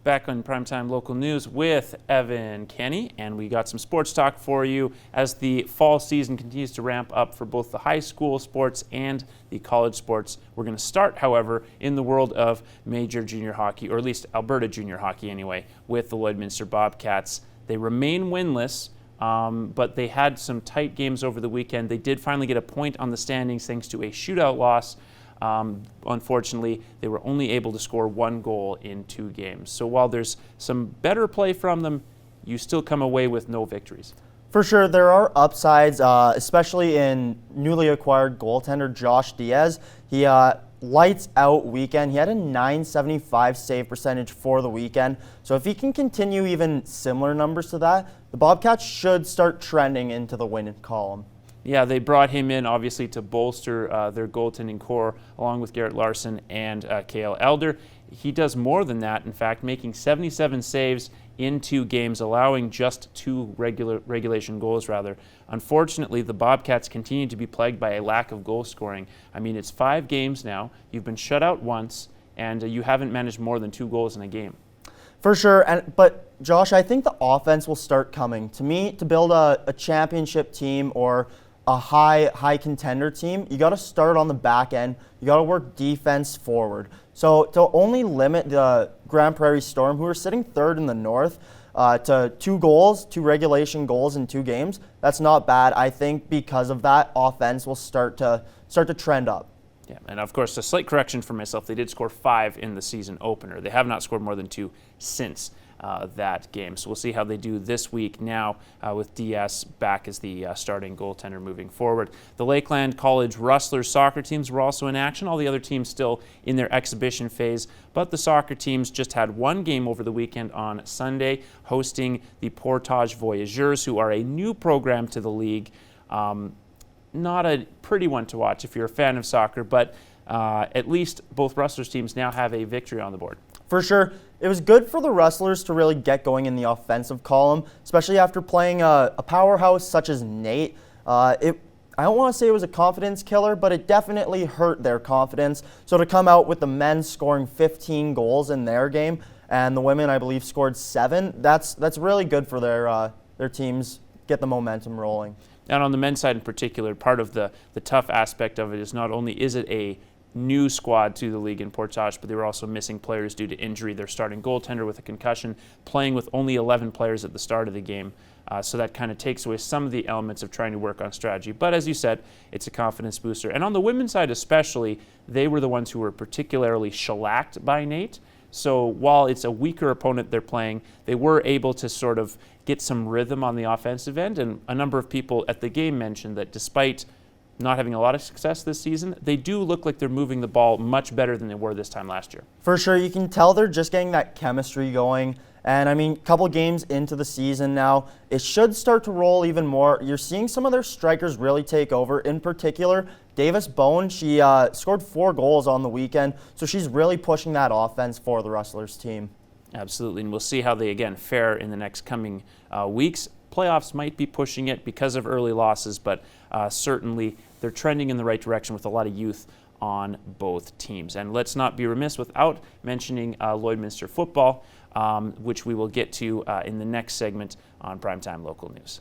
Back on Primetime Local News with Evan Kenney, and we got some sports talk for you as the fall season continues to ramp up for both the high school sports and the college sports. We're going to start, however, in the world of major junior hockey, or at least Alberta junior hockey anyway, with the Lloydminster Bobcats. They remain winless, but they had some tight games over the weekend. They did finally get a point on the standings thanks to a shootout loss. Unfortunately, they were only able to score 1 goal in 2 games. So while there's some better play from them, you still come away with no victories. For sure, there are upsides, especially in newly acquired goaltender Josh Diaz. He lights out weekend. He had a .975 save percentage for the weekend. So if he can continue even similar numbers to that, the Bobcats should start trending into the win column. Yeah, they brought him in, obviously, to bolster their goaltending core, along with Garrett Larson and Cale Elder. He does more than that, in fact, making 77 saves in 2 games, allowing just 2 regulation goals, rather. Unfortunately, the Bobcats continue to be plagued by a lack of goal scoring. I mean, it's 5 games now. You've been shut out once, and you haven't managed more than 2 goals in a game. For sure, but Josh, I think the offense will start coming. To me, to build a championship team or a high contender team, you got to start on the back end. You got to work defense forward. So to only limit the Grand Prairie Storm, who are sitting 3rd in the North, to 2 regulation goals in 2 games, that's not bad. I think because of that, offense will start to trend up. Yeah, and of course, a slight correction for myself. They did score 5 in the season opener. They have not scored more than 2 since that game. So we'll see how they do this week now with Diaz back as the starting goaltender moving forward. The Lakeland College Rustlers soccer teams were also in action. All the other teams still in their exhibition phase, but the soccer teams just had 1 game over the weekend on Sunday, hosting the Portage Voyageurs, who are a new program to the league. Not a pretty one to watch if you're a fan of soccer, but at least both Rustlers teams now have a victory on the board. For sure. It was good for the Rustlers to really get going in the offensive column, especially after playing a powerhouse such as Nate. I don't want to say it was a confidence killer, but it definitely hurt their confidence. So to come out with the men scoring 15 goals in their game, and the women, I believe, scored 7, that's really good for their teams, get the momentum rolling. And on the men's side in particular, part of the tough aspect of it is not only is it a new squad to the league in Portage, but they were also missing players due to injury. Their starting goaltender with a concussion, playing with only 11 players at the start of the game. So that kind of takes away some of the elements of trying to work on strategy. But as you said, it's a confidence booster. And on the women's side especially, they were the ones who were particularly shellacked by Nate. So while it's a weaker opponent they're playing, they were able to sort of get some rhythm on the offensive end. And a number of people at the game mentioned that despite not having a lot of success this season, they do look like they're moving the ball much better than they were this time last year. For sure, you can tell they're just getting that chemistry going. And I mean, a couple games into the season now, it should start to roll even more. You're seeing some of their strikers really take over. In particular, Davis Bone, she scored 4 goals on the weekend, so she's really pushing that offense for the Rustlers team. Absolutely, and we'll see how they, again, fare in the next coming weeks. Playoffs might be pushing it because of early losses, but certainly they're trending in the right direction with a lot of youth on both teams. And let's not be remiss without mentioning Lloydminster football, which we will get to in the next segment on Primetime Local News.